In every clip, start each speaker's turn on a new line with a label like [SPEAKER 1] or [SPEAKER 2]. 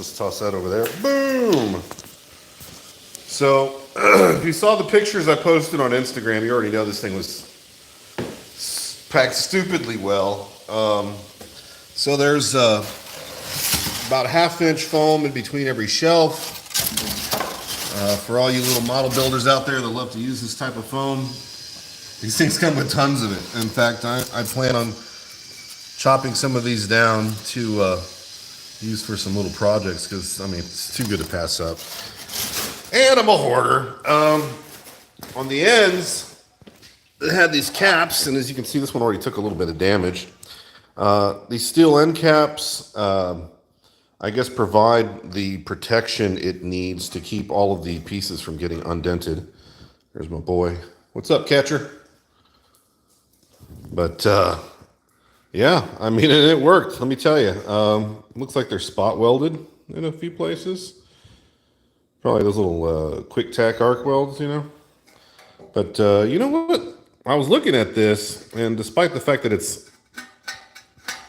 [SPEAKER 1] just toss that over there. Boom! So, if you saw the pictures I posted on Instagram, you already know this thing was packed stupidly well. So there's about 1/2 inch foam in between every shelf. For all you little model builders out there that love to use this type of foam, these things come with tons of it. In fact, I plan on chopping some of these down to use for some little projects because, I mean, it's too good to pass up. And I'm a hoarder. On the ends, it had these caps, and as you can see, this one already took a little bit of damage. These steel end caps, I guess, provide the protection it needs to keep all of the pieces from getting undented. There's my boy. What's up, catcher? But, yeah, I mean, and it worked, let me tell you. Looks like they're spot welded in a few places. Probably those little quick tack arc welds, you know. But you know what? I was looking at this, and despite the fact that it's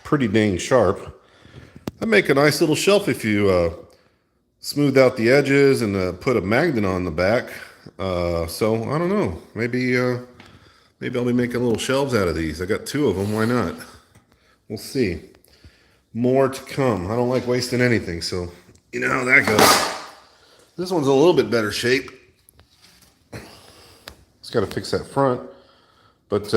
[SPEAKER 1] pretty dang sharp, that'd make a nice little shelf if you smooth out the edges and put a magnet on the back. So I don't know. Maybe I'll be making little shelves out of these. I got 2 of them. Why not? We'll see. More to come. I don't like wasting anything, so you know how that goes. This one's a little bit better shape. Just got to fix that front. But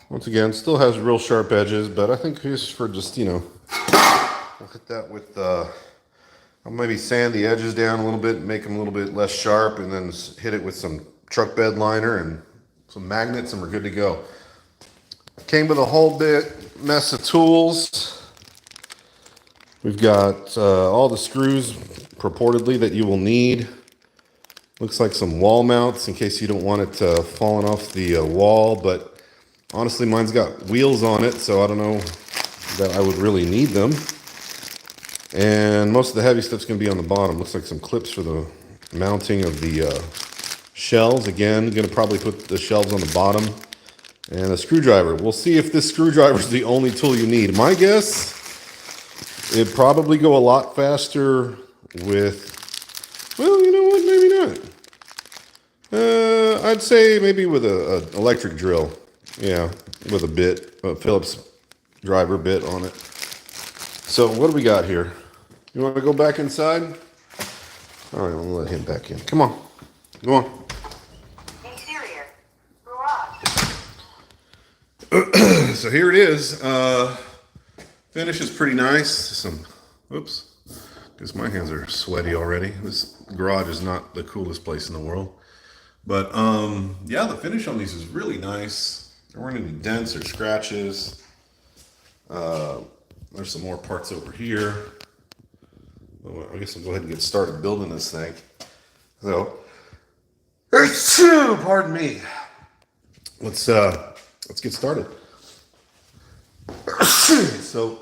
[SPEAKER 1] once again, still has real sharp edges, but I think just for you know, I'll hit that with, I'll maybe sand the edges down a little bit, make them a little bit less sharp, and then hit it with some truck bed liner and some magnets, and we're good to go. Came with a whole mess of tools. We've got all the screws purportedly that you will need. Looks like some wall mounts in case you don't want it falling off the wall, but honestly mine's got wheels on it, so I don't know that I would really need them. And most of the heavy stuff's going to be on the bottom. Looks like some clips for the mounting of the shelves. Again, going to probably put the shelves on the bottom. And a screwdriver. We'll see if this screwdriver is the only tool you need. My guess, it'd probably go a lot faster with, well, you know what, maybe not. I'd say maybe with an electric drill. Yeah, with a bit, a Phillips driver bit on it. So what do we got here? You want to go back inside? All right, I'll let him back in. Come on. Go on.
[SPEAKER 2] Interior. Garage.
[SPEAKER 1] So here it is. Finish is pretty nice. Oops. Because my hands are sweaty already. This garage is not the coolest place in the world. But yeah, the finish on these is really nice. There weren't any dents or scratches. There's some more parts over here. Well, I guess I'll go ahead and get started building this thing. So, pardon me. Let's get started. So,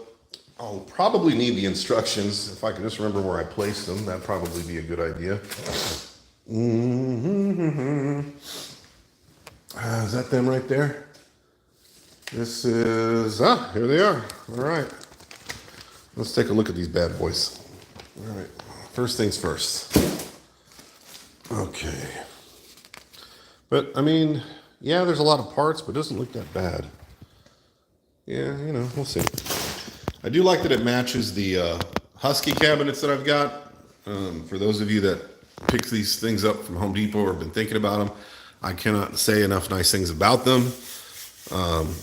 [SPEAKER 1] I'll probably need the instructions. If I can just remember where I placed them, that'd probably be a good idea. Is that them right there? This is, here they are. All right. Let's take a look at these bad boys. All right. First things first. Okay. But, I mean, yeah, there's a lot of parts, but it doesn't look that bad. Yeah, you know, we'll see. I do like that it matches the Husky cabinets that I've got. For those of you that pick these things up from Home Depot or have been thinking about them, I cannot say enough nice things about them.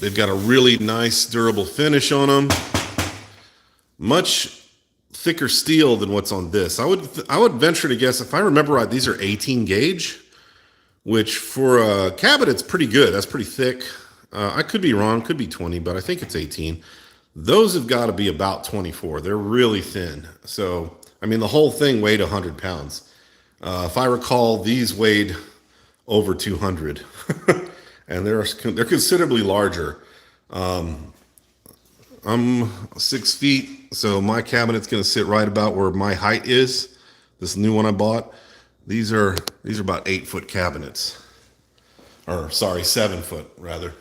[SPEAKER 1] They've got a really nice, durable finish on them. Much thicker steel than what's on this. I would venture to guess, if I remember right, these are 18 gauge, which for a cabinet's pretty good. That's pretty thick. I could be wrong, could be 20, but I think it's 18. Those have got to be about 24. They're really thin. So, I mean, the whole thing weighed 100 pounds. If I recall, these weighed over 200. And they're considerably larger. I'm 6 feet, so my cabinet's going to sit right about where my height is. This new one I bought. These are about 8-foot cabinets, or sorry, 7 foot rather.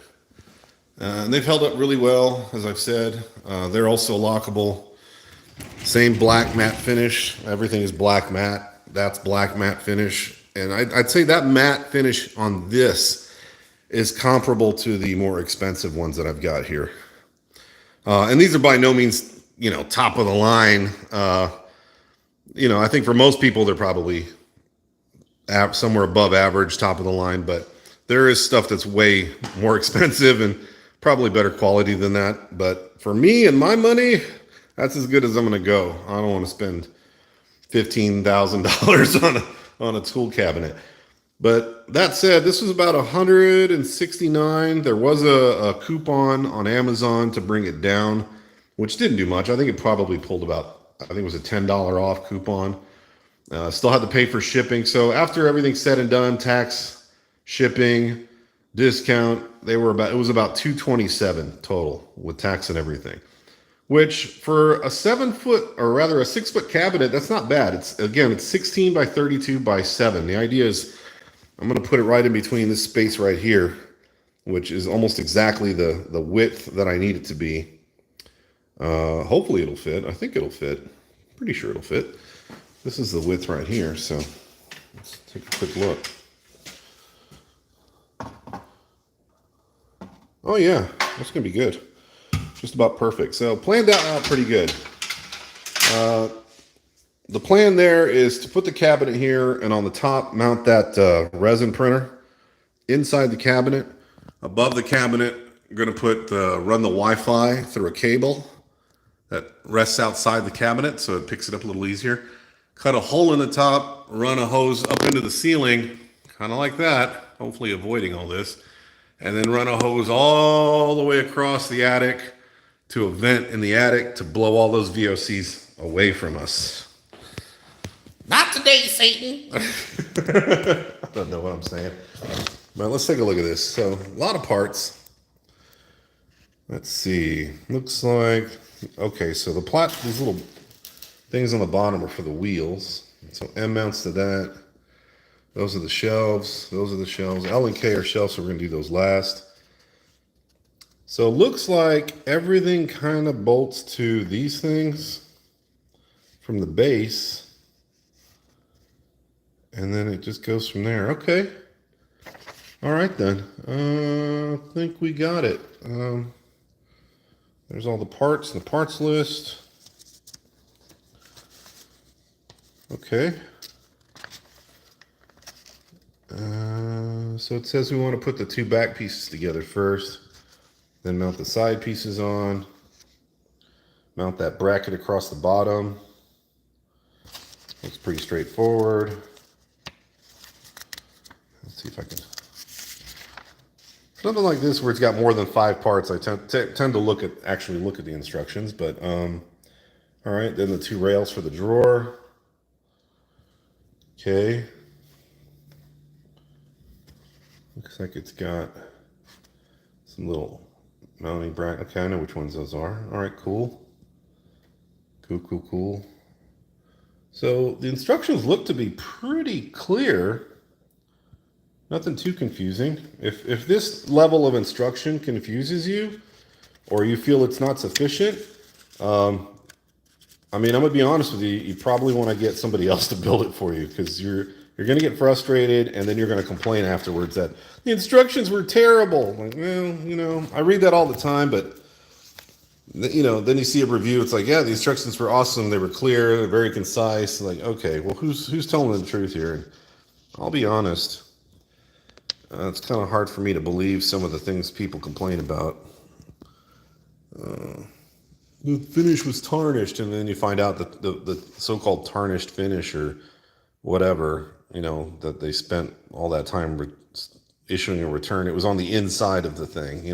[SPEAKER 1] And they've held up really well, as I've said. They're also lockable. Same black matte finish. Everything is black matte. That's black matte finish. And I'd say that matte finish on this is comparable to the more expensive ones that I've got here. And these are by no means, top of the line. I think for most people, they're probably somewhere above average, top of the line. But there is stuff that's way more expensive and probably better quality than that. But for me and my money, that's as good as I'm going to go. I don't want to spend $15,000 on a tool cabinet. But that said, this was about $169. There was a coupon on Amazon to bring it down, which didn't do much. I think it probably pulled about, I think it was a $10 off coupon. Still had to pay for shipping. So after everything's said and done, tax, shipping, discount, it was about $227 total with tax and everything. Which for a 6-foot cabinet, that's not bad. It's 16 by 32 by 7. The idea is I'm going to put it right in between this space right here, which is almost exactly the width that I need it to be. Hopefully it'll fit. I think it'll fit. Pretty sure it'll fit. This is the width right here, so let's take a quick look. Oh yeah, that's going to be good. Just about perfect. So planned out pretty good. The plan there is to put the cabinet here and on the top mount that resin printer inside the cabinet. Above the cabinet, I'm going to run the Wi-Fi through a cable that rests outside the cabinet so it picks it up a little easier. Cut a hole in the top, run a hose up into the ceiling, kind of like that, hopefully avoiding all this, and then run a hose all the way across the attic to a vent in the attic to blow all those VOCs away from us.
[SPEAKER 3] Not today, Satan.
[SPEAKER 1] I don't know what I'm saying. But let's take a look at this. So, a lot of parts. Let's see. Looks like, okay, so these little things on the bottom are for the wheels. So M mounts to that. Those are the shelves. Those are the shelves. L and K are shelves, so we're going to do those last. So it looks like everything kind of bolts to these things from the base. And then it just goes from there. Okay. All right then. I think we got it. There's all the parts in the parts list. Okay. So it says we want to put the two back pieces together first. Then mount the side pieces on. Mount that bracket across the bottom. Looks pretty straightforward. Let's see if I can. Something like this where it's got more than 5 parts, I tend to actually look at the instructions. But all right, then the 2 rails for the drawer. Okay. Looks like it's got some little mounting bracket. Okay, I know which ones those are. All right, cool. Cool. So the instructions look to be pretty clear. Nothing too confusing. If this level of instruction confuses you, or you feel it's not sufficient, I mean, I'm gonna be honest with you. You probably want to get somebody else to build it for you, because you're gonna get frustrated, and then you're gonna complain afterwards that the instructions were terrible. Like, well, I read that all the time, but then you see a review. It's like, yeah, the instructions were awesome. They were clear. They're very concise. Like, okay, well, who's telling the truth here? And I'll be honest. It's kind of hard for me to believe some of the things people complain about. The finish was tarnished, and then you find out that the so-called tarnished finish or whatever, that they spent all that time issuing a return. It was on the inside of the thing,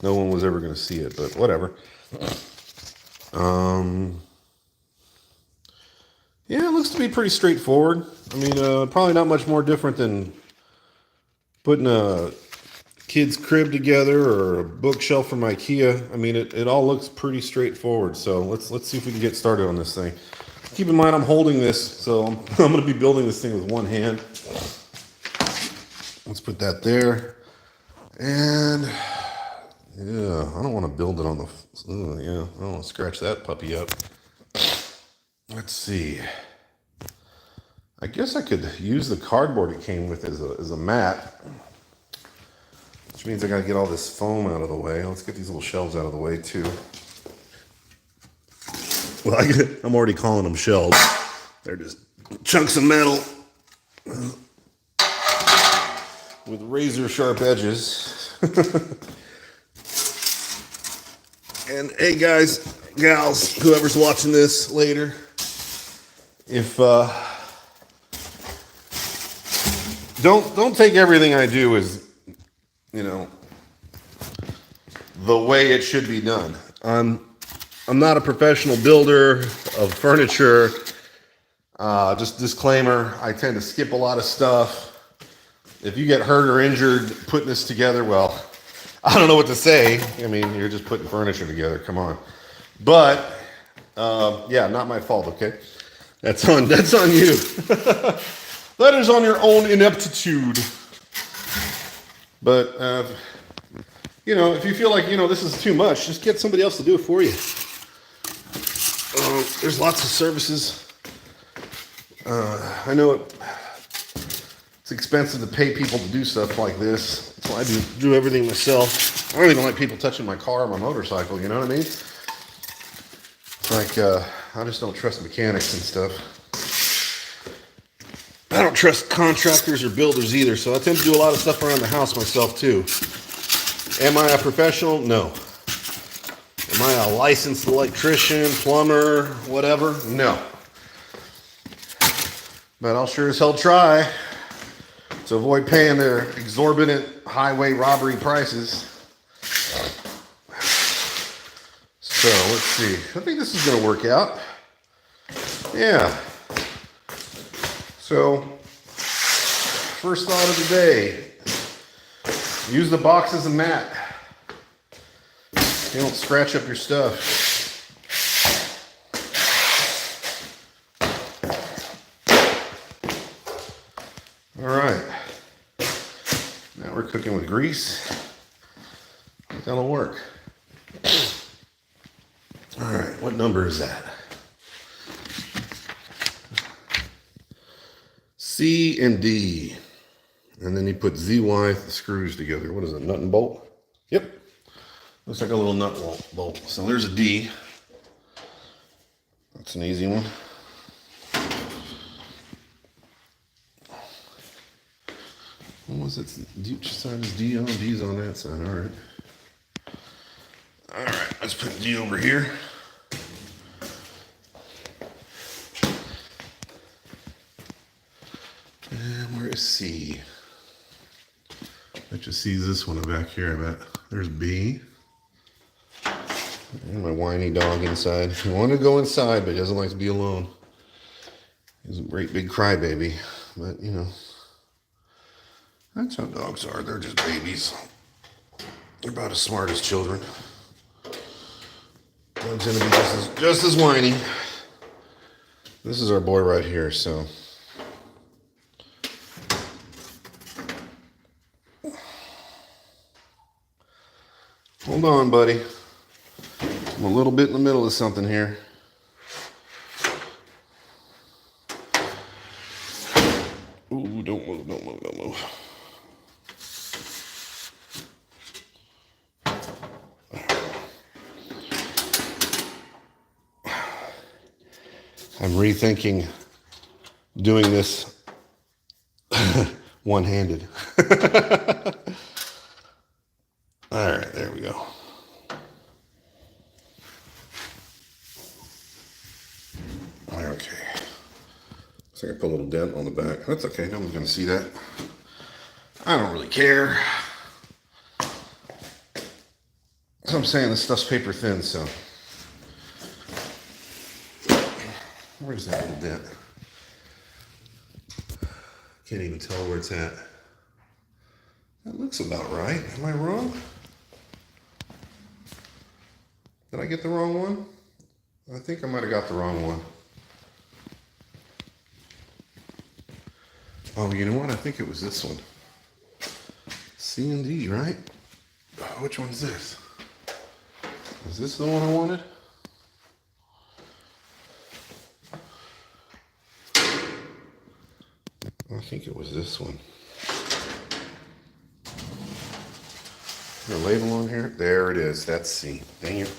[SPEAKER 1] No one was ever going to see it, but whatever. Yeah, it looks to be pretty straightforward. I mean, probably not much more different than putting a kid's crib together or a bookshelf from IKEA. I mean, it all looks pretty straightforward. So let's see if we can get started on this thing. Keep in mind, I'm holding this, so I'm going to be building this thing with one hand. Let's put that there. And yeah, I don't want to build it on the, I don't want to scratch that puppy up. let's see. I guess I could use the cardboard it came with as a mat, which means I got to get all this foam out of the way. Let's get these little shelves out of the way too. Well, I'm already calling them shelves. They're just chunks of metal with razor sharp edges. And hey guys, gals, whoever's watching this later, if don't take everything I do as, you know, the way it should be done. I'm not a professional builder of furniture. Just disclaimer, I tend to skip a lot of stuff. If you get hurt or injured putting this together, well, I don't know what to say. I mean, you're just putting furniture together, come on. But, yeah, not my fault, okay? That's on you. That is on your own ineptitude. But, you know, if you feel like, you know, this is too much, just get somebody else to do it for you. There's lots of services. I know it's expensive to pay people to do stuff like this. That's why I do everything myself. I don't even like people touching my car or my motorcycle, you know what I mean? It's like, I just don't trust mechanics and stuff. I don't trust contractors or builders either, so I tend to do a lot of stuff around the house myself too. Am I a professional? No. Am I a licensed electrician, plumber, whatever? No. But I'll sure as hell try to avoid paying their exorbitant highway robbery prices. So let's see. I think this is going to work out. Yeah. So, first thought of the day. Use the box as a mat. You don't scratch up your stuff. All right. Now we're cooking with grease. That'll work. All right, what number is that? C and D. And then you put ZY screws together. What is it, nut and bolt? Yep. Looks like a little nut bolt. So there's a D. That's an easy one. What was it? Which side is D on? D's on that side. All right. All right, let's put D over here. And where is C? I just see this one back here, I bet. There's B. And my whiny dog inside. He wanted to go inside, but he doesn't like to be alone. He's a great big crybaby. But, you know, that's how dogs are. They're just babies. They're about as smart as children. Dogs gonna be just as whiny. This is our boy right here, so. Hold on, buddy. I'm a little bit in the middle of something here. Ooh, don't move, don't move, don't move. I'm rethinking doing this one-handed. All right, there we go. Okay. So I put a little dent on the back. That's okay, no one's gonna see that. I don't really care. So I'm saying this stuff's paper thin, so. Where's that little dent? Can't even tell where it's at. That looks about right. Am I wrong? Did I get the wrong one? I think I might have got the wrong one. Oh, you know what? I think it was this one. C and D, right? Oh, which one's this? Is this the one I wanted? I think it was this one. Is there a label on here? There it is. That's C. Dang it.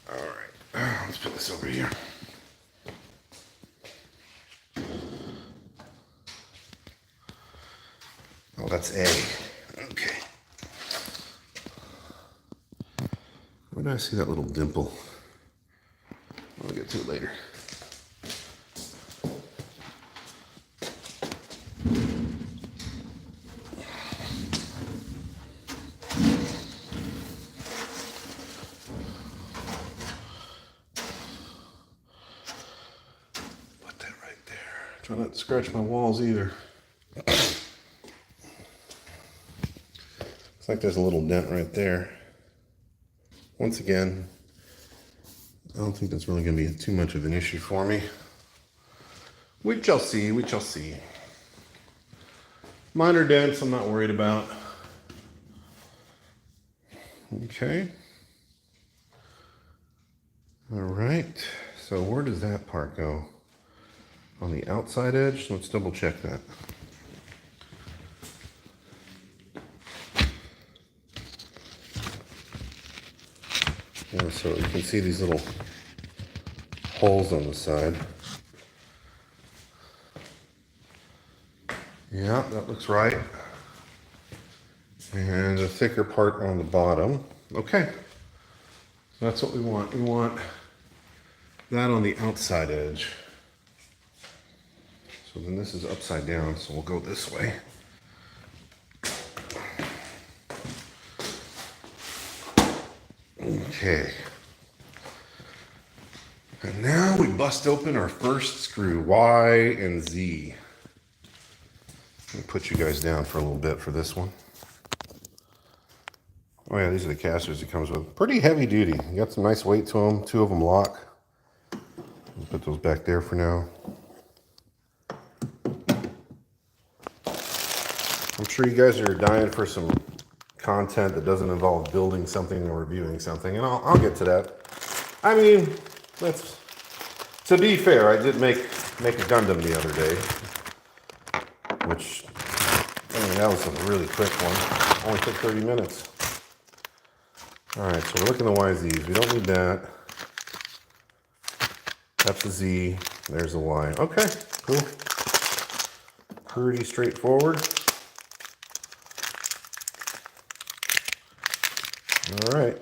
[SPEAKER 1] All right. Let's put this over here. Oh, that's A. Okay. Where did I see that little dimple? I'll get to it later. Put that right there. Try not to scratch my walls either. Looks like there's a little dent right there. Once again, I don't think that's really going to be too much of an issue for me. We shall see, we shall see. Minor dents I'm not worried about. Okay. All right, so where does that part go? On the outside edge? Let's double check that. Yeah, so you can see these little holes on the side. Yeah, that looks right. And a thicker part on the bottom. Okay, so that's what we want. We want that on the outside edge. So then this is upside down, so we'll go this way. Okay. And now we bust open our first screw, Y and Z. Let me put you guys down for a little bit for this one. Oh yeah, these are the casters it comes with. Pretty heavy duty. You got some nice weight to them. 2 of them lock. I'll put those back there for now. I'm sure you guys are dying for some content that doesn't involve building something or reviewing something, and I'll get to that. I mean, to be fair, I did make a Gundam the other day, which, I mean, that was a really quick one. Only took 30 minutes. All right, so we're looking at the YZs. We don't need that. That's the Z. There's the Y. Okay, cool. Pretty straightforward. All right.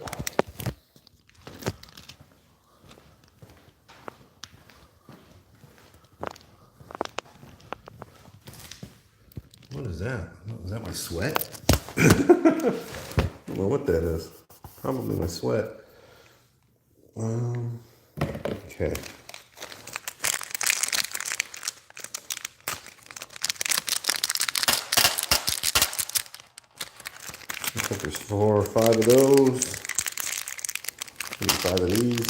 [SPEAKER 1] What is that? Is that my sweat? I don't know what that is. Probably my sweat. Okay. I think there's 4 or 5 of those. Maybe 5 of these.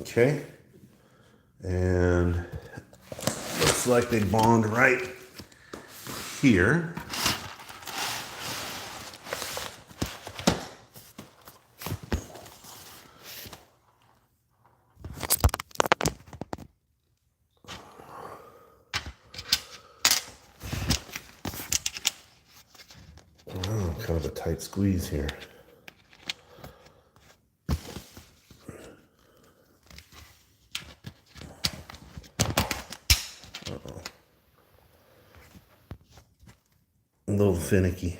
[SPEAKER 1] Okay. And looks like they bond right here. Oh, kind of a tight squeeze here. A little finicky.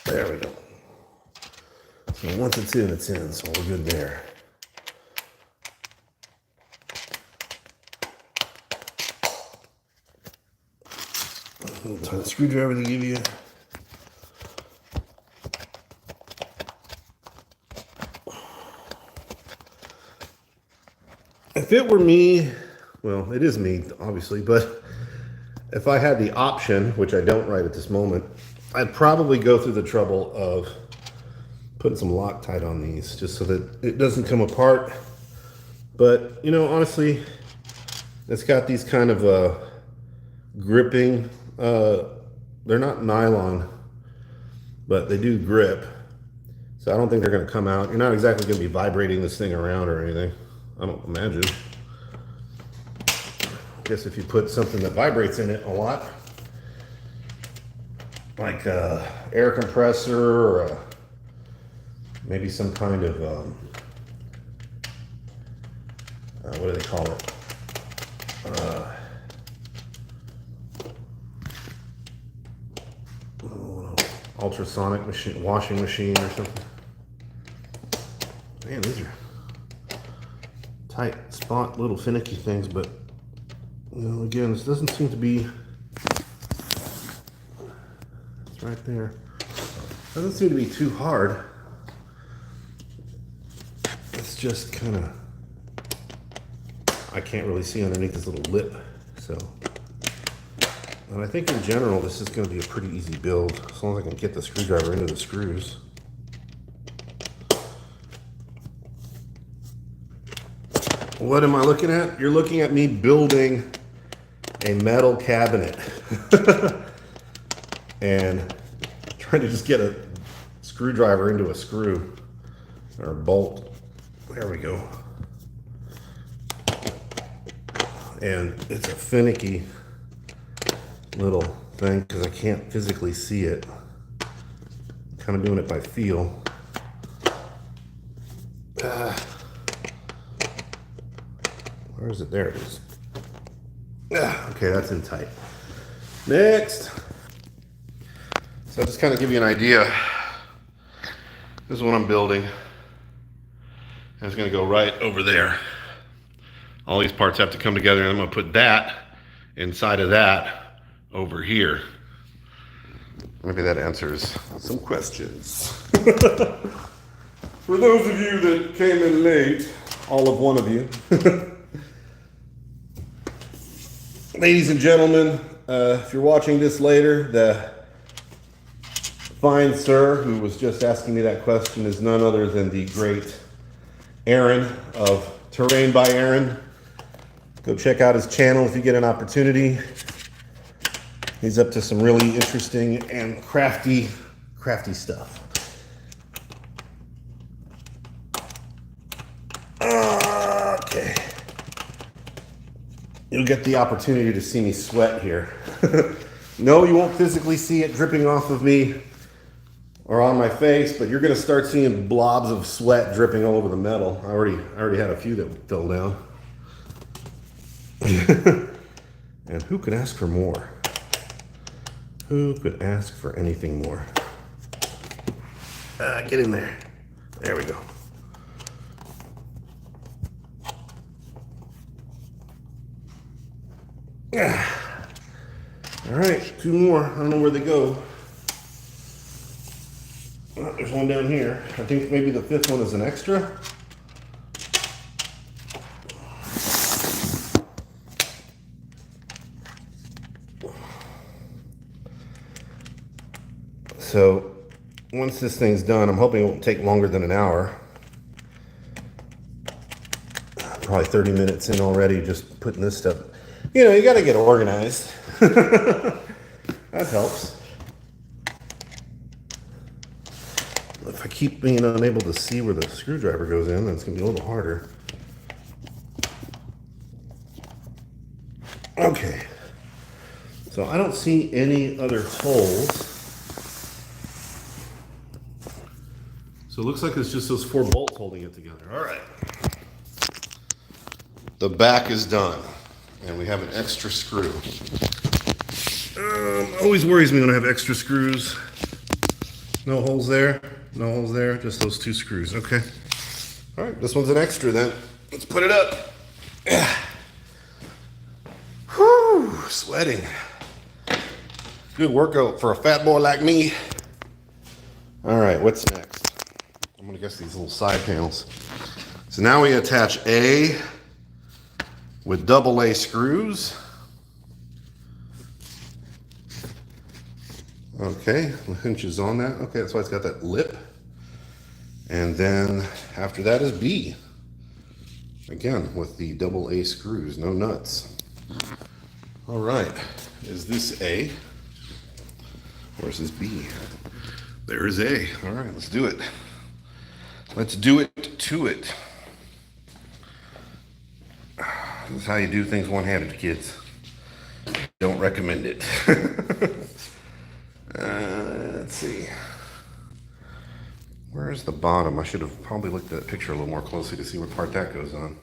[SPEAKER 1] There we go. So once it's in, so we're good there. A little tiny screwdriver to give you. If it were me, well, it is me, obviously, but if I had the option, which I don't right at this moment, I'd probably go through the trouble of putting some Loctite on these just so that it doesn't come apart. But, you know, honestly, it's got these kind of gripping, they're not nylon, but they do grip. So I don't think they're going to come out. You're not exactly going to be vibrating this thing around or anything. I don't imagine. I guess if you put something that vibrates in it a lot, like a air compressor or maybe some kind of, what do they call it? Ultrasonic machine, washing machine or something. Man, these are tight spot, little finicky things, but you know, again, this doesn't seem to be. It's right there. Doesn't seem to be too hard. It's just kind of. I can't really see underneath this little lip, so. And I think in general, this is going to be a pretty easy build, as long as I can get the screwdriver into the screws. What am I looking at? You're looking at me building a metal cabinet and trying to just get a screwdriver into a screw or a bolt. There we go. And it's a finicky little thing because I can't physically see it. I'm kind of doing it by feel. Where is it? There it is. Okay, that's in tight. Next. So I'll just kind of give you an idea. This is what I'm building. And it's going to go right over there. All these parts have to come together, and I'm going to put that inside of that over here. Maybe that answers some questions. For those of you that came in late, all of one of you. Ladies and gentlemen, if you're watching this later, the fine sir who was just asking me that question is none other than the great Aaron of Terrain by Aaron. Go check out his channel if you get an opportunity. He's up to some really interesting and crafty stuff. Okay. You'll get the opportunity to see me sweat here. No, you won't physically see it dripping off of me or on my face, but you're gonna start seeing blobs of sweat dripping all over the metal. I already had a few that fell down. And who could ask for more? Who could ask for anything more? Get in there. There we go. All right, two more. I don't know where they go. Oh, there's one down here. I think maybe the fifth one is an extra. So once this thing's done, I'm hoping it won't take longer than an hour. Probably 30 minutes in already, just putting this stuff. You know, you got to get organized. That helps. If I keep being unable to see where the screwdriver goes in, then it's going to be a little harder. Okay. So I don't see any other holes. So it looks like it's just those 4 bolts holding it together. All right. The back is done. And we have an extra screw. Always worries me when I have extra screws. No holes there, no holes there, just those 2 screws, okay. All right, this one's an extra then. Let's put it up. Whew, sweating. Good workout for a fat boy like me. All right, what's next? I'm gonna guess these little side panels. So now we attach A with double A screws. Okay, the hinge is on that. Okay, that's why it's got that lip. And then after that is B. Again, with the double A screws, no nuts. All right, is this A? Or is this B? There's A. All right, let's do it. Let's do it to it. This is how you do things one-handed, kids. Don't recommend it. Let's see. Where's the bottom? I should have probably looked at that picture a little more closely to see what part that goes on.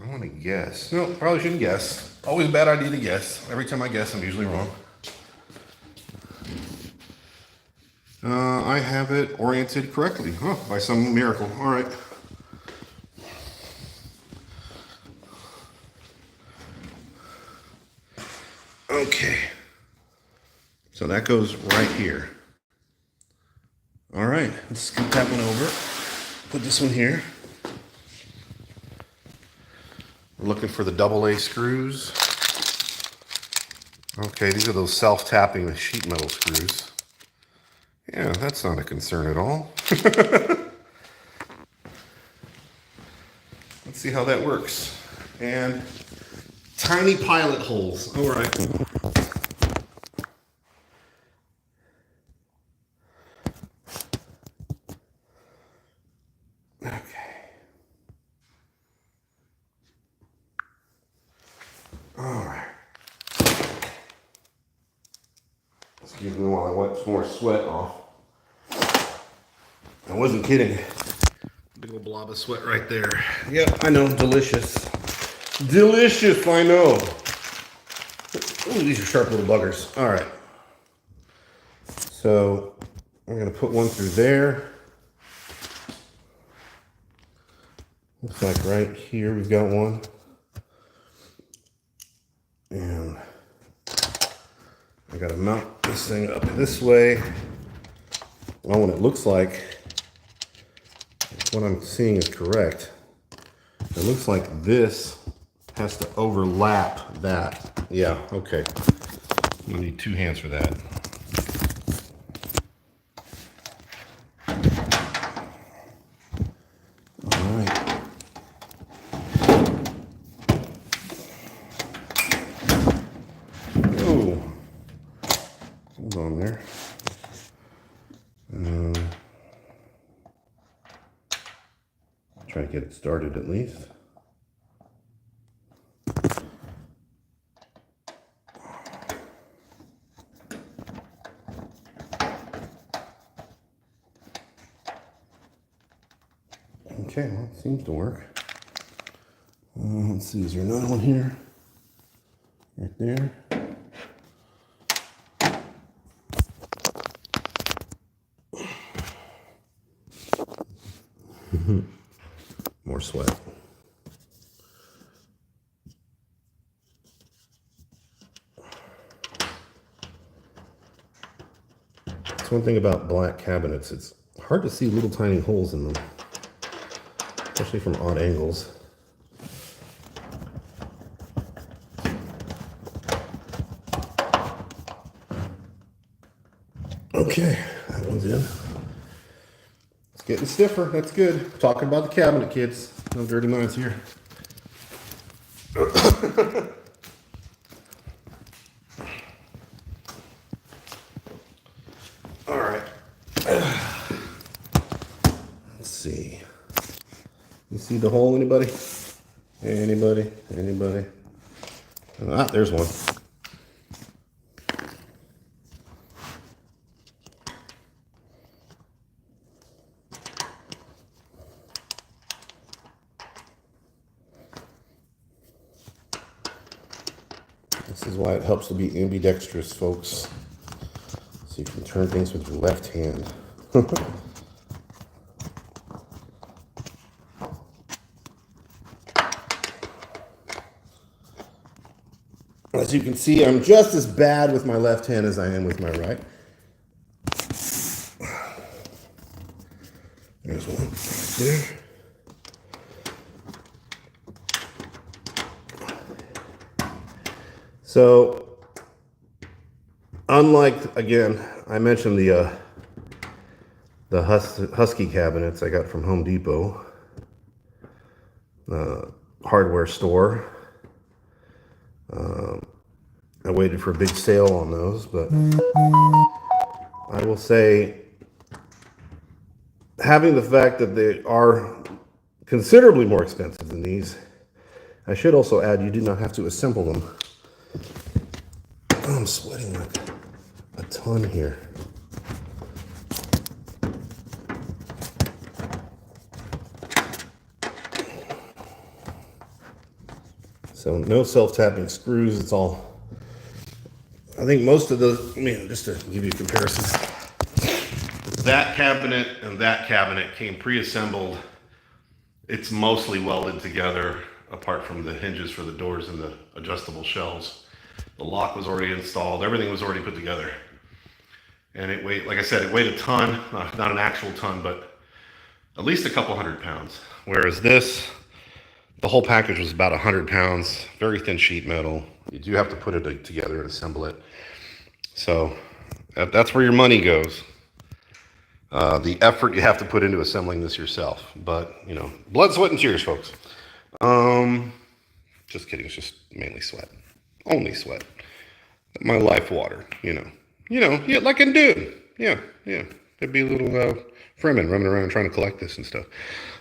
[SPEAKER 1] I want to guess. No, probably shouldn't guess. Always a bad idea to guess. Every time I guess, I'm usually wrong. I have it oriented correctly. Oh, by some miracle. All right. Okay. So that goes right here. All right. Let's scoot that one over. Put this one here. We're looking for the AA screws. Okay, these are those self-tapping sheet metal screws. Yeah, that's not a concern at all. Let's see how that works. And tiny pilot holes. All right. Okay. All right. Excuse me while I wipe some more sweat off. I wasn't kidding. Big old blob of sweat right there. Yep, I know. Delicious. Delicious, I know. Ooh, these are sharp little buggers. All right. So I'm going to put one through there. Looks like right here we've got one. And I got to mount this thing up this way. Well, when it looks like what I'm seeing is correct, it looks like this has to overlap that. Yeah, okay. I'm gonna need 2 hands for that. All right. Oh, hold on there. Try to get it started at least. Okay, well, it seems to work. Let's see, is there another one here? Right there. More sweat. That's one thing about black cabinets. It's hard to see little tiny holes in them, especially from odd angles. Okay, that one's in. It's getting stiffer. That's good. Talking about the cabinet, kids. No dirty minds here. All right. Let's see. You see the hole, anybody? Anybody? Anybody? Ah, there's one. This is why it helps to be ambidextrous, folks. So you can turn things with your left hand. As you can see, I'm just as bad with my left hand as I am with my right. There's one right there. So, unlike, again, I mentioned the Husky cabinets I got from Home Depot, hardware store. I waited for a big sale on those, but I will say, having the fact that they are considerably more expensive than these, I should also add you do not have to assemble them. Oh, I'm sweating like a ton here. So no self-tapping screws, it's all, I think most of the, just to give you a comparison, that cabinet and that cabinet came pre-assembled. It's mostly welded together, apart from the hinges for the doors and the adjustable shelves. The lock was already installed, everything was already put together. And it weighed, like I said, it weighed a ton, not an actual ton, but at least a couple 100 pounds. Whereas this, the whole package was about 100 pounds, very thin sheet metal. You do have to put it together and assemble it. So that's where your money goes. The effort you have to put into assembling this yourself. But, you know, blood, sweat, and tears, folks. Just kidding, it's just mainly sweat. Only sweat. My life water, you know, yeah, like a dude. Yeah. There'd be a little Fremen running around trying to collect this and stuff.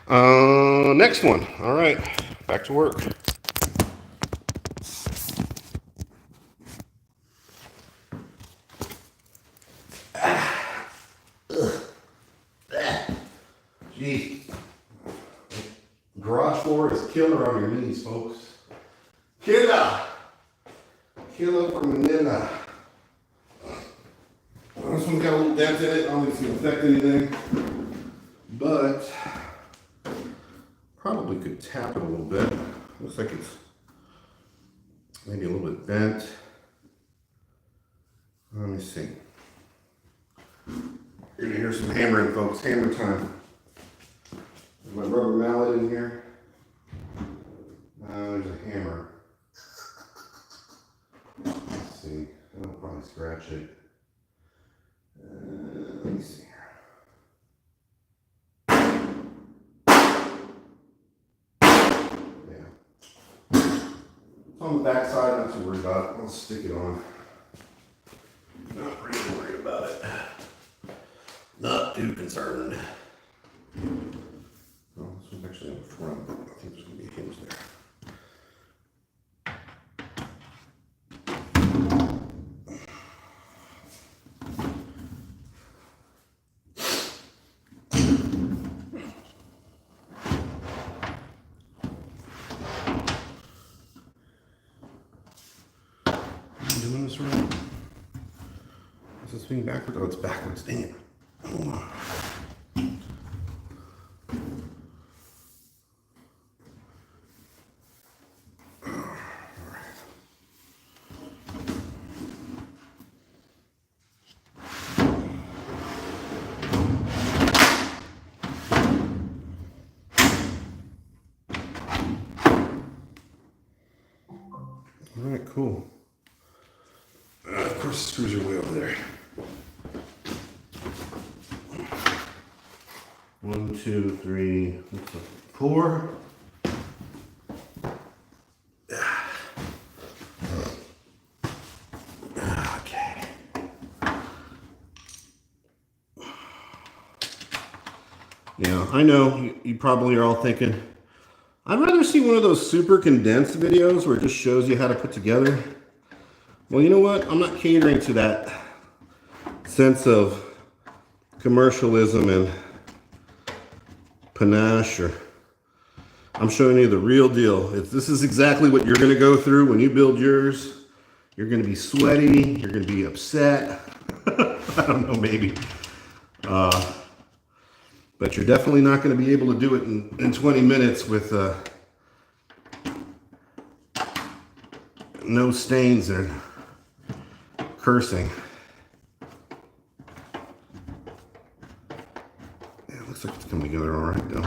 [SPEAKER 1] Next one. All right, back to work. Gee, garage floor is killer on your knees, folks. Killer from Manila. This one's got a little dent in it. I don't think it's going to affect anything, but probably could tap it a little bit. Looks like it's maybe a little bit bent. Let me see. You're gonna hear some hammering, folks. Hammer time. There's my rubber mallet in here. There's a hammer. Let's see. I'll probably scratch it. Let me see here. Yeah. It's on the back side, not too worried about it. I'll stick it on. Not really worried about it. Not too concerned. Oh, this one's actually on the front. I think there's going to be a hinge there. Doing this right? Is this thing backwards? Oh, it's backwards. Dang it. Oh. All right, cool. Of course, the screws are way over there. 1, 2, 3, 4. Okay. Now, I know you probably are all thinking, I'd rather see one of those super condensed videos where it just shows you how to put together. Well, you know what? I'm not catering to that sense of commercialism and panache. I'm showing you the real deal. This is exactly what you're going to go through when you build yours. You're going to be sweaty. You're going to be upset. I don't know, maybe. But you're definitely not going to be able to do it in 20 minutes with no stains and cursing. Yeah, it looks like it's coming together all right, though.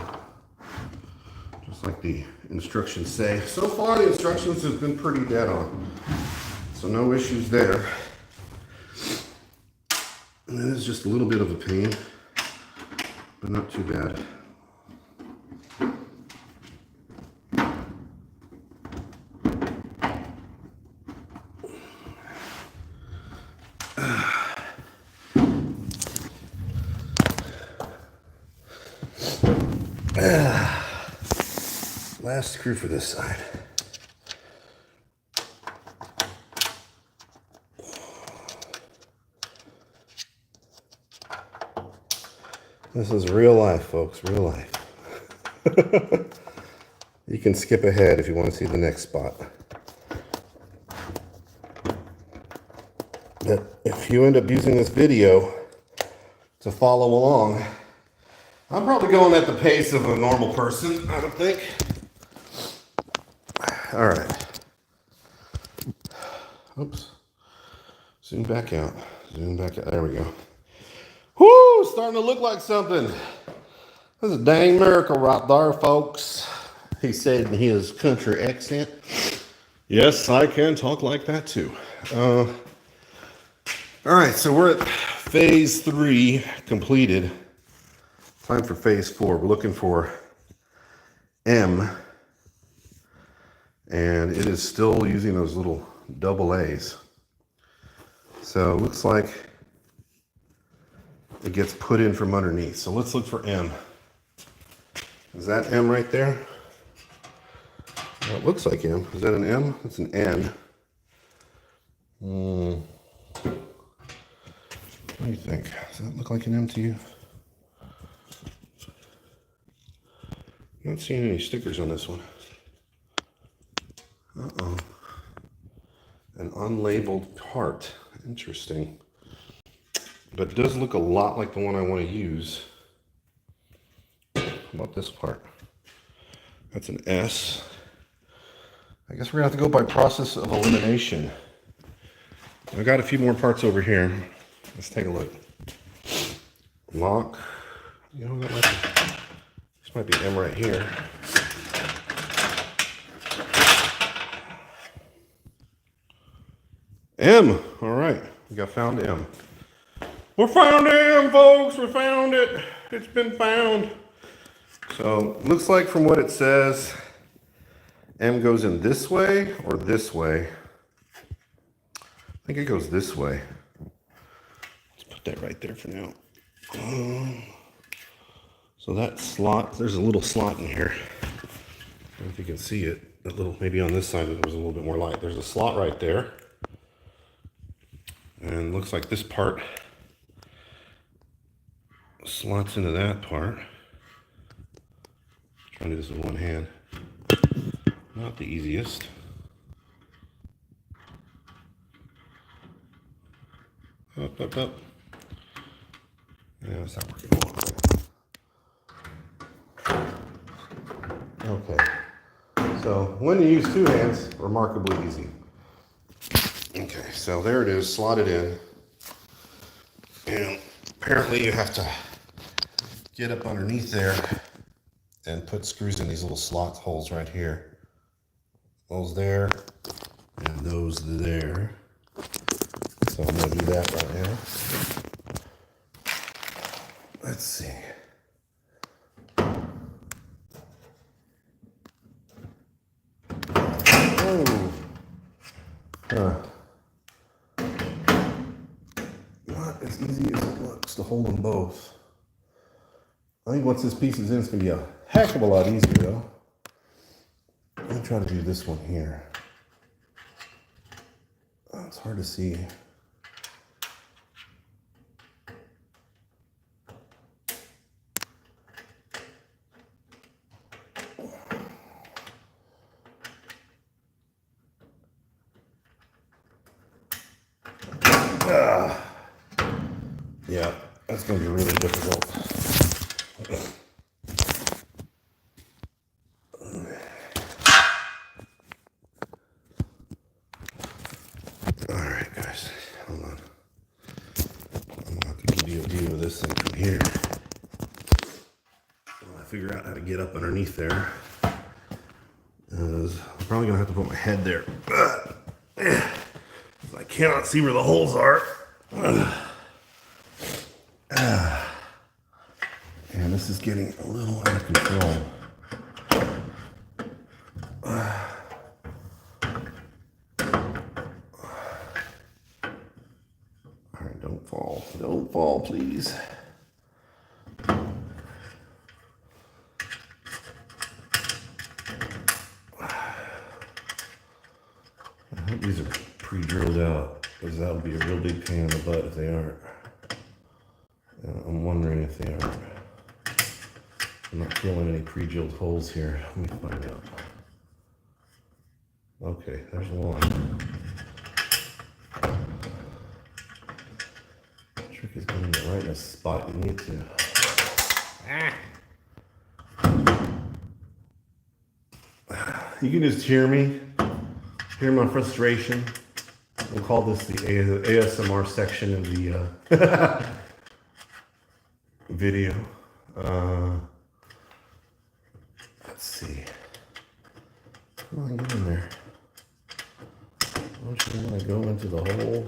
[SPEAKER 1] Just like the instructions say. So far, the instructions have been pretty dead on. So no issues there. And it is just a little bit of a pain, but not too bad. Last screw for this side. This is real life, folks, real life. You can skip ahead if you want to see the next spot. But if you end up using this video to follow along, I'm probably going at the pace of a normal person, I would think. All right. Oops. Zoom back out. Zoom back out. There we go. Whoo! Starting to look like something. That's a dang miracle right there, folks. He said in his country accent. Yes, I can talk like that too. All right, so we're at phase 3 completed. Time for phase 4. We're looking for M, and it is still using those little double A's. So it looks like it gets put in from underneath. So let's look for M. Is that M right there? Well, it looks like M. Is that an M? It's an N. What do you think? Does that look like an M to you? I'm not seeing any stickers on this one. Uh-oh. An unlabeled part. Interesting. But it does look a lot like the one I want to use. How about this part? That's an S. I guess we're going to have to go by process of elimination. I got a few more parts over here. Let's take a look. Lock. You know, this might be M right here. M. All right. We got found M. We found M, folks. We found it. It's been found. So, looks like from what it says, M goes in this way or this way. I think it goes this way. Let's put that right there for now. So that slot, there's a little slot in here. I don't know if you can see it. That little, maybe on this side there was a little bit more light. There's a slot right there. And looks like this part slots into that part. Trying to do this with one hand. Not the easiest. Up, up, up. Yeah, it's not working. Okay. So when you use 2 hands, remarkably easy. Okay, so there it is, slotted in. And apparently you have to get up underneath there and put screws in these little slot holes right here. Those there, and those there. So I'm gonna do that right now. Let's see. Oh. Not as easy as it looks to hold them both. I think once this piece is in, it's gonna be a heck of a lot easier though. Let me try to do this one here. Oh, it's hard to see. Yeah, that's going to be really difficult. All right, guys, hold on. I'm going to have to give you a view of this thing from here. While I figure out how to get up underneath there. I'm probably going to have to put my head there. I cannot see where the holes are. And this is getting a little out of control. All right, don't fall. Don't fall, please. be a real big pain in the butt if they aren't. I'm wondering if they aren't. I'm not feeling any pre-drilled holes here. Let me find out. Okay, there's one. The trick is getting it right in the spot you need to. You can just hear me, hear my frustration. We'll call this the ASMR section of the video. Let's see. Come on, get in there. Don't you want to go into the hole?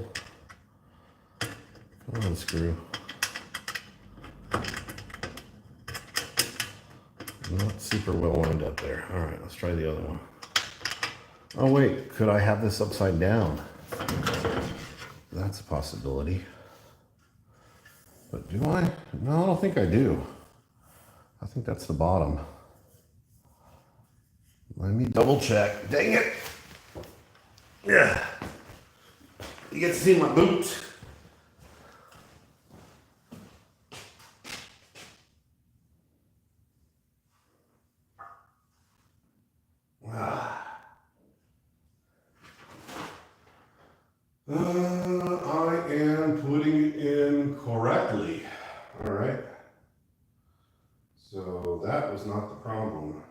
[SPEAKER 1] Come on, screw. Not super well lined up there. All right, let's try the other one. Oh wait, could I have this upside down? That's a possibility. But do I? No, I don't think I do. I think that's the bottom. Let me double check. Dang it! Yeah. You get to see my boots. I am putting it in correctly. All right. So that was not the problem.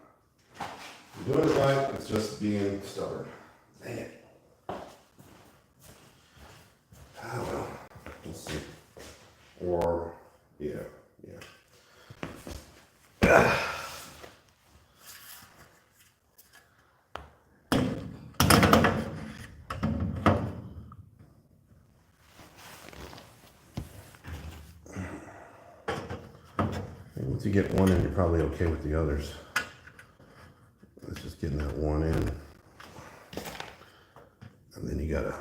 [SPEAKER 1] I'm doing it right, it's just being stubborn. Dang it. Oh well, let's see. Or, yeah. Once you get one in, you're probably okay with the others. It's just getting that one in. And then you gotta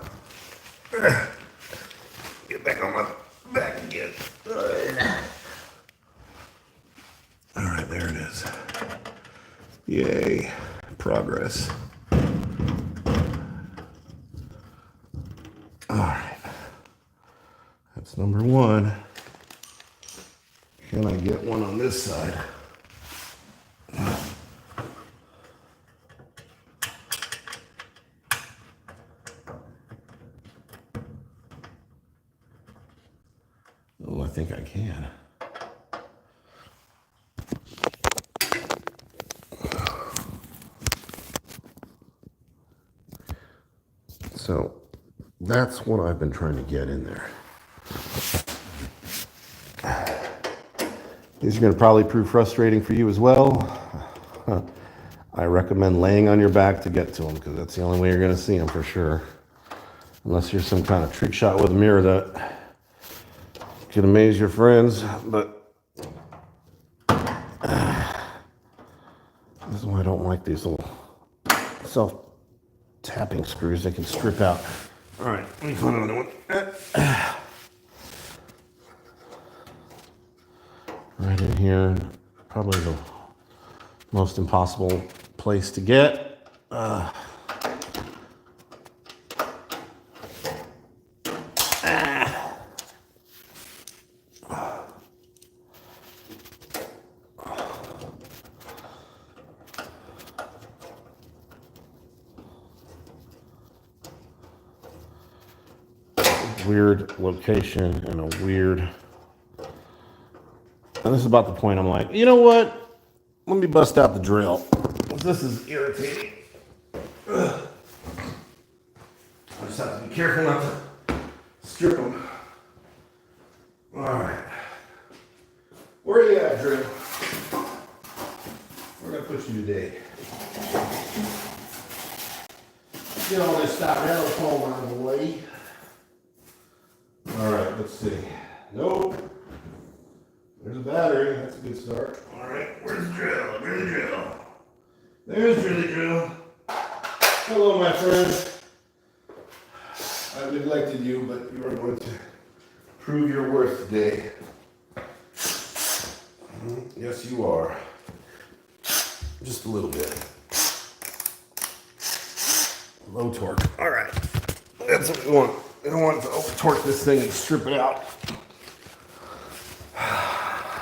[SPEAKER 1] get back on my back again. All right, there it is. Yay, progress. All right, that's number one. Can I get one on this side? Oh, I think I can. So that's what I've been trying to get in there. These are going to probably prove frustrating for you as well. I recommend laying on your back to get to them because that's the only way you're going to see them for sure. Unless you're some kind of trick shot with a mirror that can amaze your friends. But this is why I don't like these little self-tapping screws. They can strip out. All right, let me find another one. Right in here, probably the most impossible place to get. Weird location and a weird. And this is about the point I'm like, you know what? Let me bust out the drill. This is irritating. Ugh. I just have to be careful not to strip them. All right. Where are you at, drill? We're going to put you today. Get all this stuff metal pole out of the way. All right, let's see. Nope. There's a battery. That's a good start. All right, where's the drill? Where's the drill? There's Drilly Drill. Hello, my friend. I've neglected you, but you are going to prove your worth today. Yes, you are. Just a little bit. Low torque. All right. That's what we want. I don't want to over torque this thing and strip it out.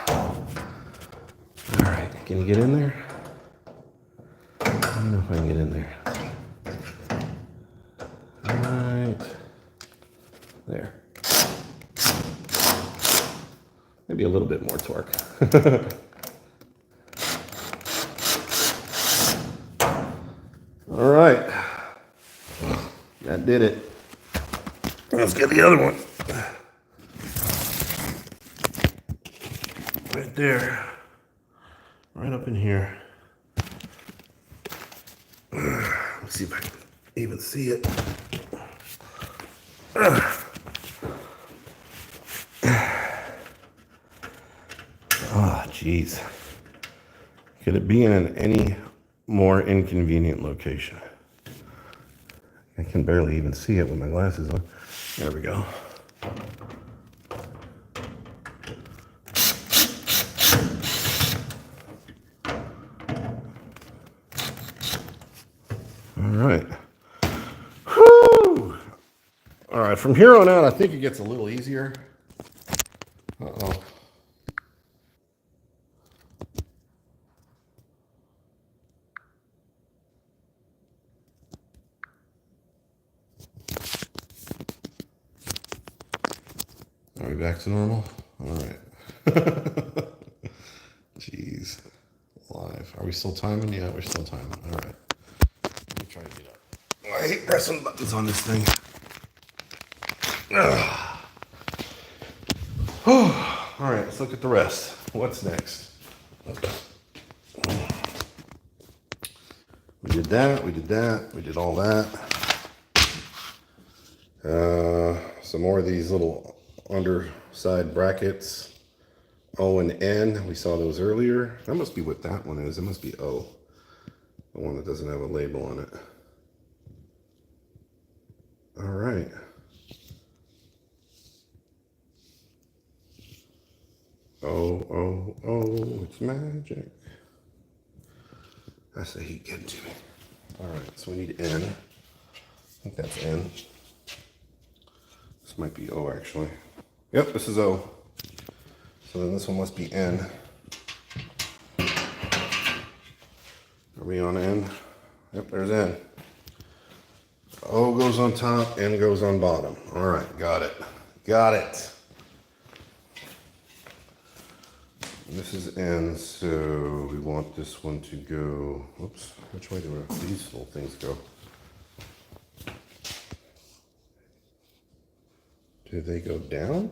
[SPEAKER 1] All right, can you get in there? I don't know if I can get in there. All right, there. Maybe a little bit more torque. All right, that did it. Let's get the other one. Right there. Right up in here. Let's see if I can even see it. Ah, jeez. Could it be in any more inconvenient location? I can barely even see it with my glasses on. There we go. All right. Whew. All right, from here on out, I think it gets a little easier. Uh-oh. Are we back to normal? All right. Jeez. Live. Are we still timing? Yeah, we're still timing. All right. Let me try to get up. Oh, I hate pressing buttons on this thing. All right, let's look at the rest. What's next? We did that, we did that, we did all that. Some more of these little underside brackets, O and N. We saw those earlier. That must be what that one is. It must be O, the one that doesn't have a label on it. All right. Oh, oh, oh, it's magic. That's the heat getting to me. All right, so we need N. I think that's N. This might be O, actually. Yep, this is O. So then this one must be N. Are we on N? Yep, there's N. O goes on top, N goes on bottom. All right, got it. Got it. This is N, so we want this one to go, whoops, which way do these little things go? Do they go down?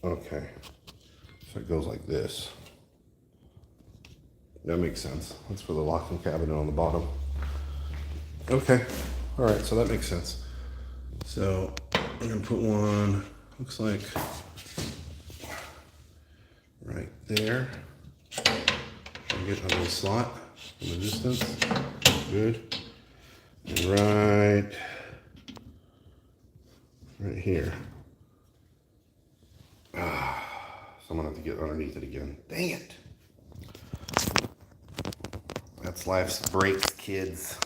[SPEAKER 1] Okay, so it goes like this. That makes sense. That's for the locking cabinet on the bottom. Okay, all right, so that makes sense. So I'm gonna put one, looks like right there. Get a little slot in the distance. Good. And right here. So I'm gonna have to get underneath it again. Dang it. That's life's breaks, kids.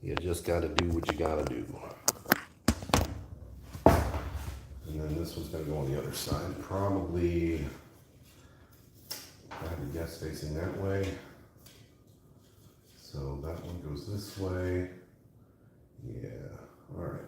[SPEAKER 1] You just gotta do what you gotta do. And then this one's gonna go on the other side. Probably, I have a guess facing that way. So that one goes this way. Yeah, all right.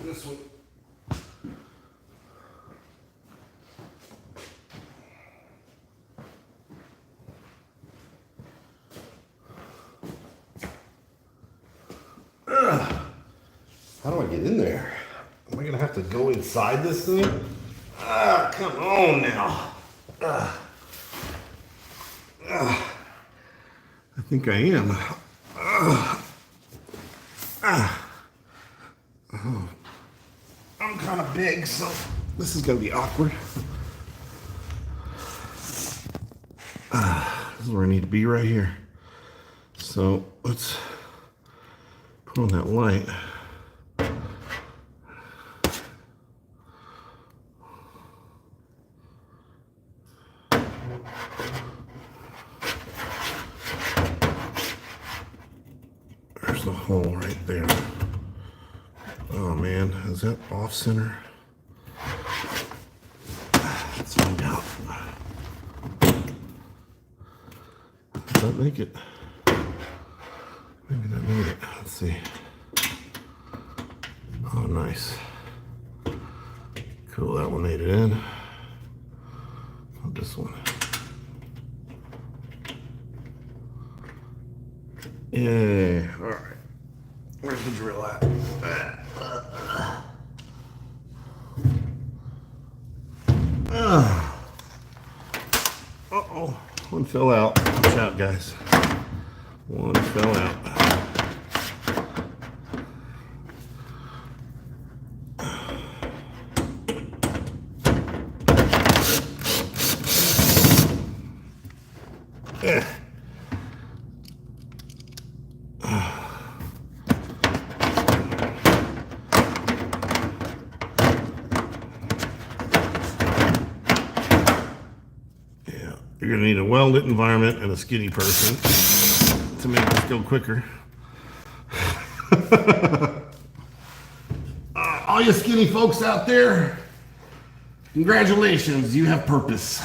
[SPEAKER 1] This one. get in there? Am I gonna have to go inside this thing? Ah, come on now. I think I am. I'm kind of big, so this is gonna be awkward. This is where I need to be, right here. So let's put on that light. There's the hole right there. Oh man, is that off center? Let's find out. Does that make it? Maybe that made it. Let's see. Oh, nice. Cool, that one made it in. Oh, this one. Yeah, all right. Where's the drill at? Uh-oh, one fell out. Watch out, guys. One fell out. Yeah. You're gonna need a well-lit environment and a skinny person to make this go quicker. All you skinny folks out there, congratulations, you have purpose.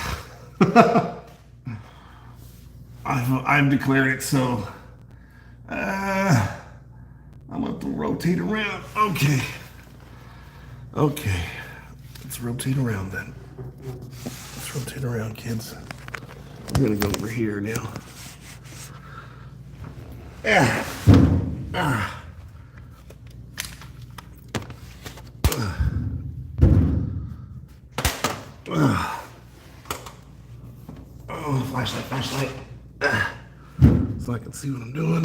[SPEAKER 1] I've declared it so. I'm going to rotate around. Okay. Let's rotate around then. Let's rotate around, kids. I'm gonna go over here now. Yeah. Oh, flashlight. So I can see what I'm doing.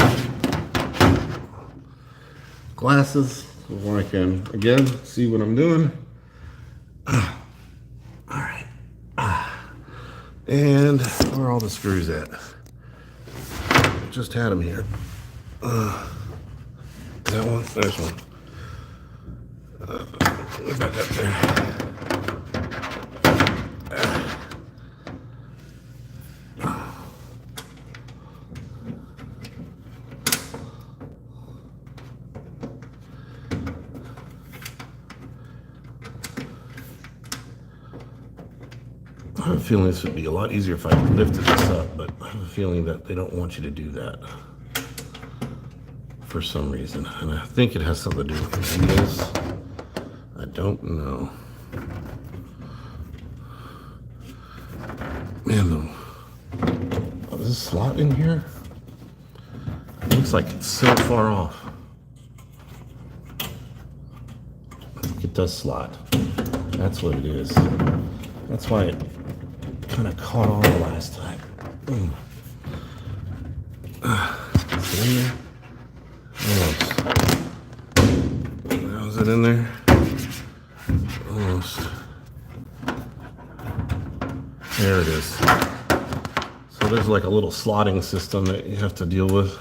[SPEAKER 1] Glasses, so I can, again, see what I'm doing. All right. And where are all the screws at? Just had them here. That one? There's one. Look back up there. I have a feeling this would be a lot easier if I lifted this up, but I have a feeling that they don't want you to do that for some reason. And I think it has something to do with the wheels. I don't know. Man, though. Oh, there's a slot in here? It looks like it's so far off. I think it does slot. That's what it is. That's why it kind of caught on the last time. Is it in there? Almost. Now is it in there? Almost. There it is. So there's like a little slotting system that you have to deal with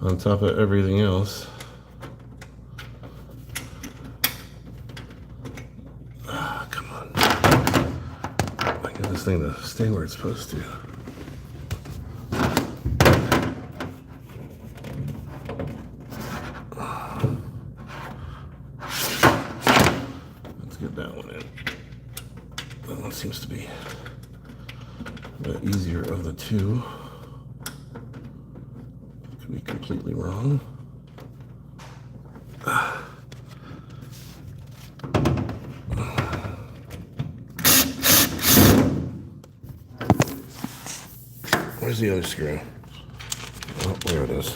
[SPEAKER 1] on top of everything else. Come on. I get this thing to stay where it's supposed to. Let's get that one in. That one seems to be the easier of the two. Could be completely wrong. Where's the other screw? Oh, there it is.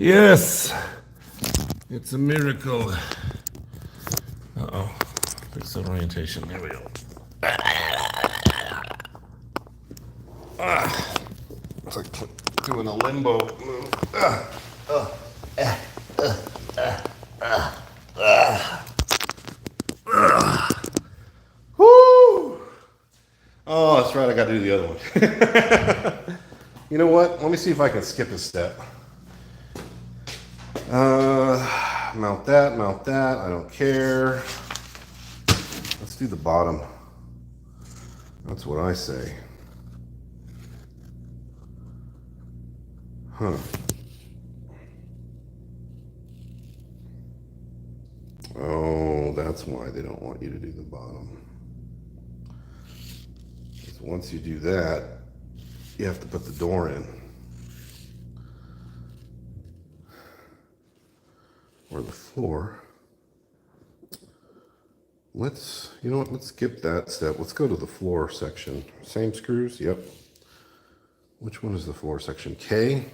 [SPEAKER 1] Yes, it's a miracle. Uh-oh, fix the orientation. There we go. It's like doing a limbo move. Woo! Oh, that's right. I got to do the other one. You know what? Let me see if I can skip a step. Mount that, mount that. I don't care. Let's do the bottom. That's what I say. Huh. Oh, that's why they don't want you to do the bottom. Because once you do that, you have to put the door in. Or the floor. You know what, let's skip that step. Let's go to the floor section. Same screws, yep. Which one is the floor section? K?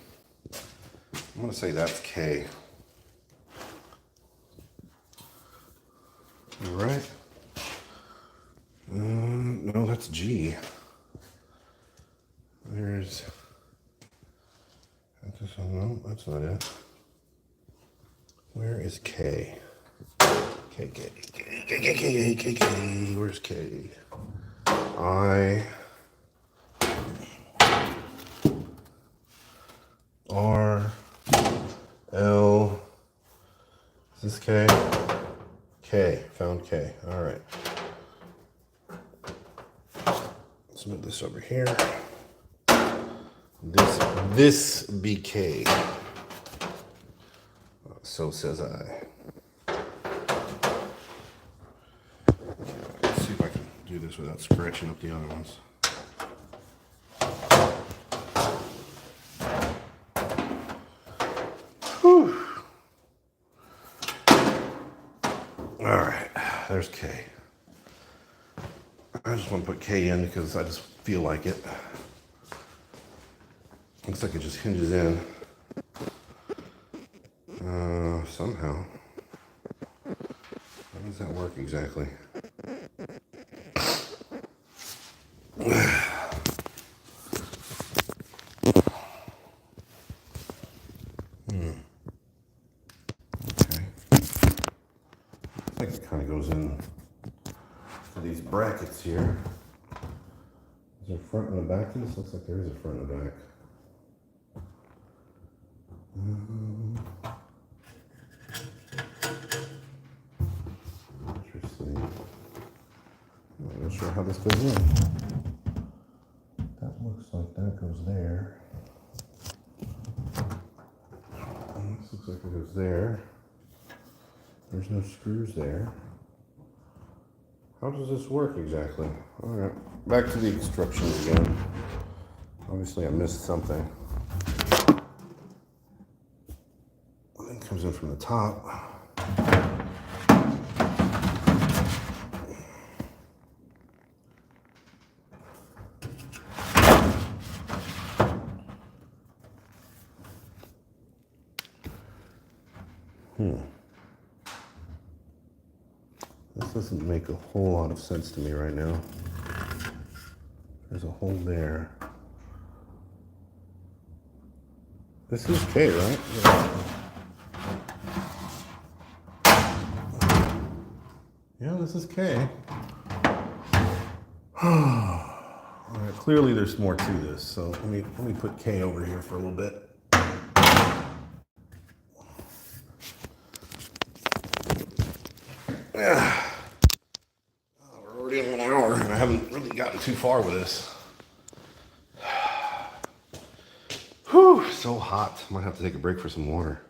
[SPEAKER 1] I'm gonna say that's K. All right. No, that's G. There's, no, that's not it. Where is K? K. Where's K? I. R. L. Is this K? K. Found K. All right. Let's move this over here. This be K. So says I. Let's see if I can do this without scratching up the other ones. Whew. All right, there's K. I just want to put K in because I just feel like it. Looks like it just hinges in. Somehow. How does that work exactly? Okay. I think it kind of goes in to these brackets here. Is there a front and a back to this? Looks like there is a front and a back. Interesting. I'm not sure how this goes in. That looks like that goes there. And this looks like it goes there. There's no screws there. How does this work exactly? All right, back to the instructions again. Obviously I missed something. Then comes in from the top. This doesn't make a whole lot of sense to me right now. There's a hole there. This is K, right? Yeah, this is K. All right, clearly there's more to this, so let me put K over here for a little bit. Yeah. We're already in an hour, and I haven't really gotten too far with this. Whew, so hot. Might have to take a break for some water.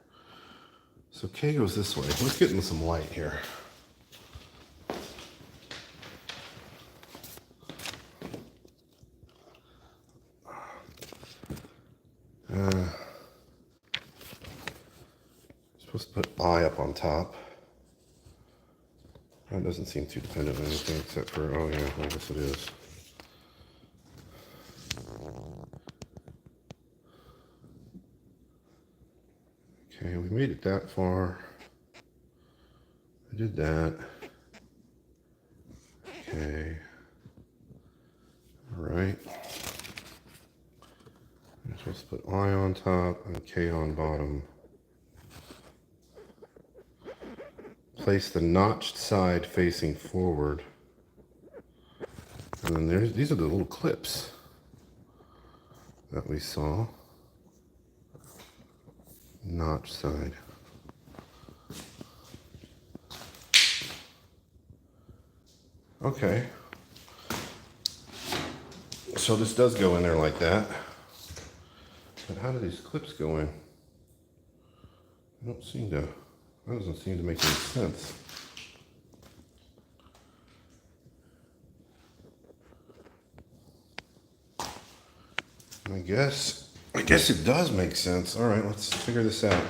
[SPEAKER 1] So K goes this way. Let's get into some light here. Supposed to put I up on top. That doesn't seem too dependent on anything except for, oh yeah, I guess it is. made it that far. I did that. Okay. All right. I'm supposed to put I on top and K on bottom. Place the notched side facing forward. And then these are the little clips that we saw. Notch side. Okay. So this does go in there like that. But how do these clips go in? That doesn't seem to make any sense. I guess it does make sense. All right, let's figure this out.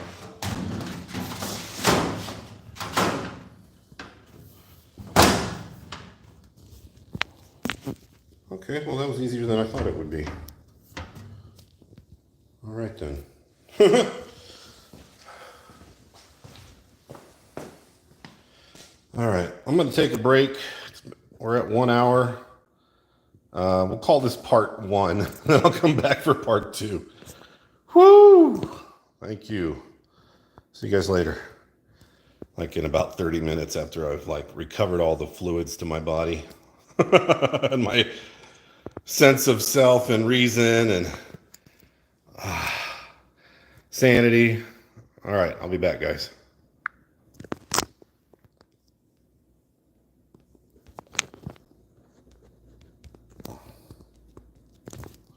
[SPEAKER 1] Okay, well that was easier than I thought it would be. All right then. All right, I'm going to take a break. We're at 1 hour. We'll call this part 1, then I'll come back for part 2. Woo! Thank you. See you guys later. Like in about 30 minutes after I've recovered all the fluids to my body and my sense of self and reason and sanity. All right, I'll be back, guys.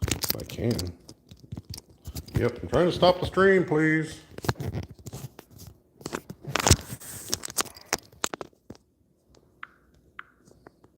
[SPEAKER 1] If I can. Yep, I'm trying to stop the stream, please.